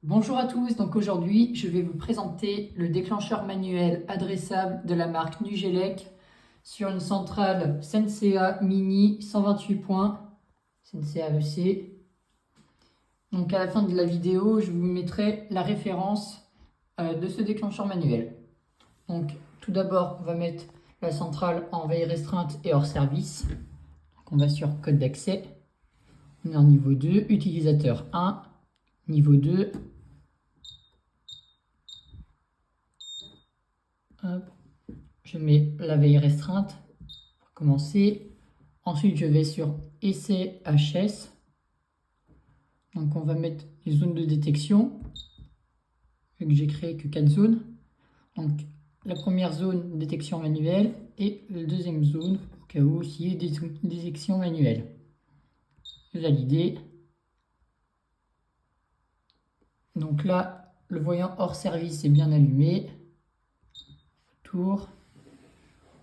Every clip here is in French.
Bonjour à tous, donc aujourd'hui je vais vous présenter le déclencheur manuel adressable de la marque Nugelec sur une centrale Sensea Mini 128 points, Sensea EC. Donc à la fin de la vidéo je vous mettrai la référence de ce déclencheur manuel. Donc tout d'abord on va mettre la centrale en veille restreinte et hors service. Donc, on va sur code d'accès, on est en niveau 2, utilisateur 1, niveau 2. Hop. Je mets la veille restreinte pour commencer. Ensuite, je vais sur essai HS. Donc, on va mettre les zones de détection. Vu que j'ai créé que 4 zones. Donc, la première zone, détection manuelle. Et la deuxième zone, au cas où aussi, détection manuelle. Valider. Donc là, le voyant hors service est bien allumé. Tour.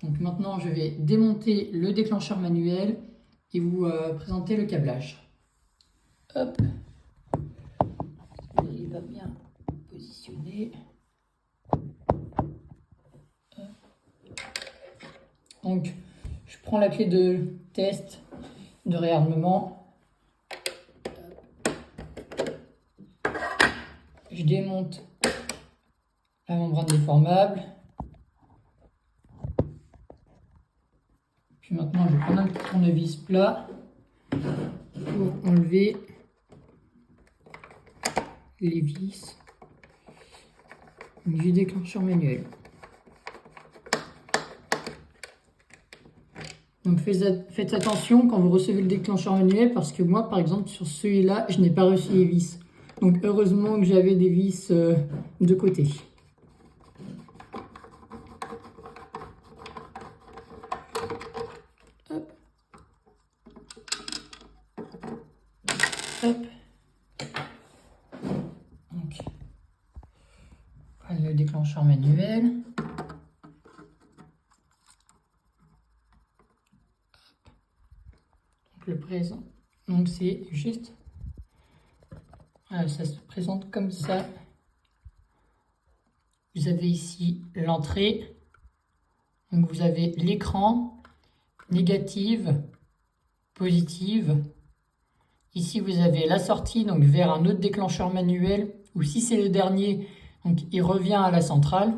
Donc maintenant, je vais démonter le déclencheur manuel et vous présenter le câblage. Hop. Il va bien positionner. Donc, je prends la clé de test de réarmement. Je démonte la membrane déformable. Puis maintenant, je vais prendre un petit tournevis plat pour enlever les vis du déclencheur manuel. Donc faites attention quand vous recevez le déclencheur manuel parce que moi, par exemple, sur celui-là, je n'ai pas reçu les vis. Donc heureusement que j'avais des vis de côté. Hop. Hop. Donc, le déclencheur manuel. Donc le présent. Donc c'est juste. Voilà, ça se présente comme ça. Vous avez ici l'entrée. Donc vous avez l'écran, négative, positive. Ici vous avez la sortie donc vers un autre déclencheur manuel. Ou si c'est le dernier, donc il revient à la centrale.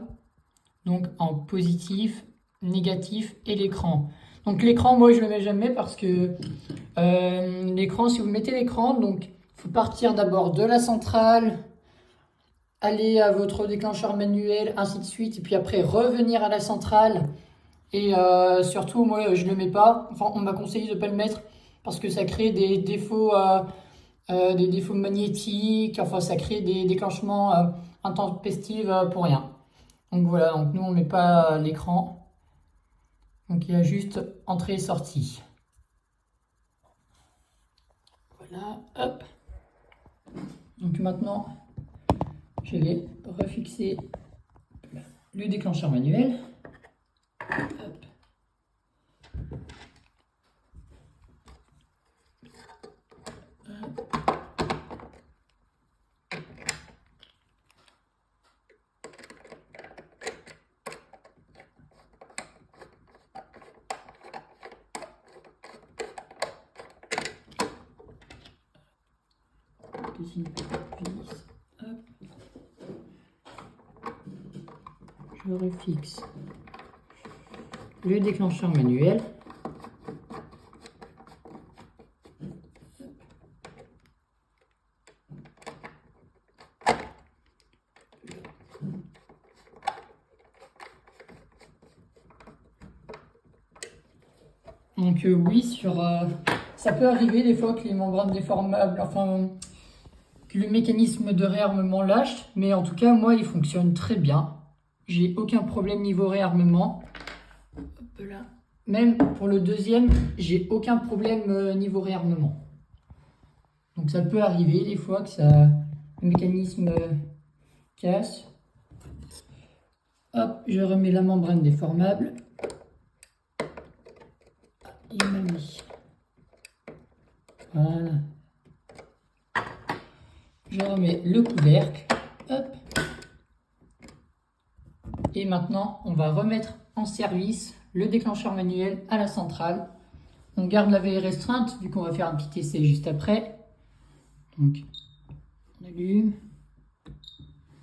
Donc en positif, négatif et l'écran. Donc l'écran, moi je le mets jamais parce que l'écran, si vous mettez l'écran, donc il faut partir d'abord de la centrale, aller à votre déclencheur manuel, ainsi de suite, et puis après revenir à la centrale. Et surtout, moi je le mets pas. Enfin, on m'a conseillé de ne pas le mettre parce que ça crée des défauts magnétiques. Enfin, ça crée des déclenchements intempestifs pour rien. Donc voilà, donc nous on ne met pas l'écran. Donc il y a juste entrée et sortie. Voilà, hop. Donc maintenant, je vais refixer le déclencheur manuel. Hop. Deuxième vis. Hop. Je refixe le déclencheur manuel. Donc oui, ça peut arriver des fois que les membranes déformables, enfin que le mécanisme de réarmement lâche, mais en tout cas moi il fonctionne très bien. J'ai aucun problème niveau réarmement. Hop là. Même pour le deuxième, j'ai aucun problème niveau réarmement. Donc ça peut arriver des fois que le mécanisme casse. Hop, je remets la membrane déformable. Il m'a mis. Voilà. Je remets le couvercle. Hop. Et maintenant, on va remettre en service le déclencheur manuel à la centrale. On garde la veille restreinte vu qu'on va faire un petit essai juste après. Donc, on allume.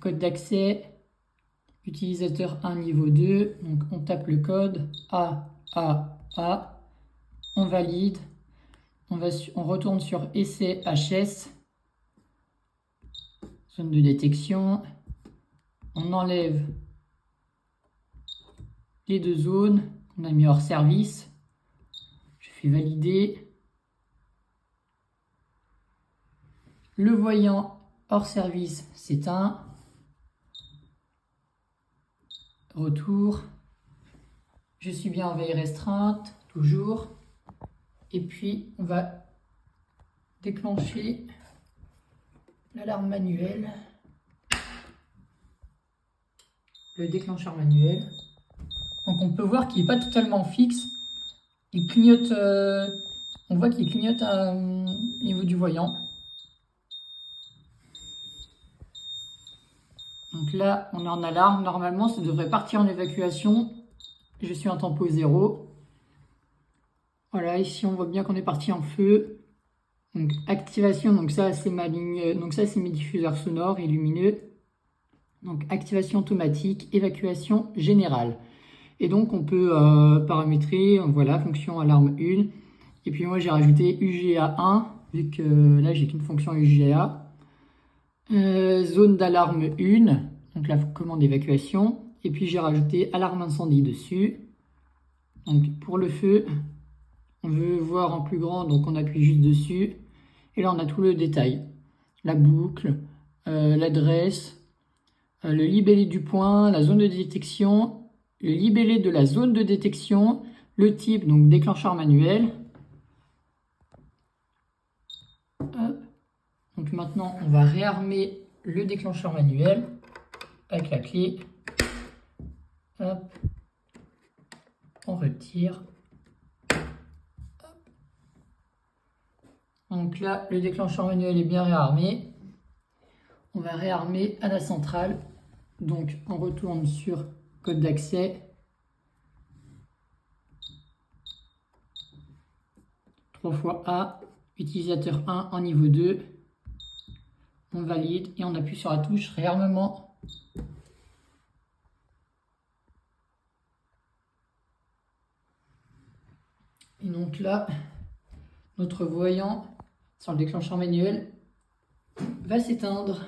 Code d'accès. Utilisateur 1 niveau 2. Donc, on tape le code A. On valide. On retourne sur essai HS. Zone de détection. On enlève les deux zones qu'on a mis hors service. Je fais valider. Le voyant hors service s'éteint. Retour. Je suis bien en veille restreinte, toujours. Et puis, on va déclencher l'alarme manuelle. Le déclencheur manuel. Donc, on peut voir qu'il n'est pas totalement fixe. Il clignote, on voit qu'il clignote au niveau du voyant. Donc là, on est en alarme. Normalement, ça devrait partir en évacuation. Je suis en tempo 0. Voilà, ici, on voit bien qu'on est parti en feu. Donc, activation, donc ça, c'est ma ligne. Donc ça, c'est mes diffuseurs sonores et lumineux. Donc, activation automatique, évacuation générale. Et donc, on peut paramétrer, voilà, fonction alarme 1. Et puis, moi, j'ai rajouté UGA 1, vu que là, j'ai qu'une fonction UGA. Zone d'alarme 1, donc la commande d'évacuation. Et puis, j'ai rajouté alarme incendie dessus. Donc, pour le feu, on veut voir en plus grand, donc on appuie juste dessus. Et là, on a tout le détail. La boucle, l'adresse, le libellé du point, la zone de détection, le libellé de la zone de détection, le type, donc déclencheur manuel. Hop. Donc maintenant, on va réarmer le déclencheur manuel avec la clé. Hop. On retire. Hop. Donc là, le déclencheur manuel est bien réarmé. On va réarmer à la centrale. Donc on retourne sur code d'accès. 3 fois A, utilisateur 1 en niveau 2. On valide et on appuie sur la touche réarmement. Et donc là, notre voyant sur le déclencheur manuel va s'éteindre.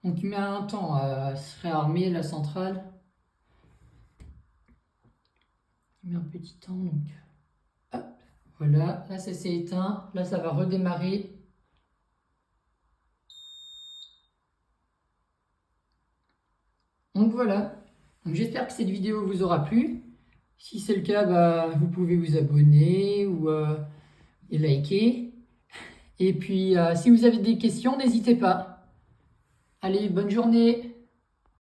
Donc il met un temps à se réarmer la centrale. Il met un petit temps, donc hop, voilà, là ça s'est éteint, là ça va redémarrer. Donc voilà, j'espère que cette vidéo vous aura plu. Si c'est le cas, bah, vous pouvez vous abonner ou et liker. Et puis si vous avez des questions, n'hésitez pas. Allez, bonne journée!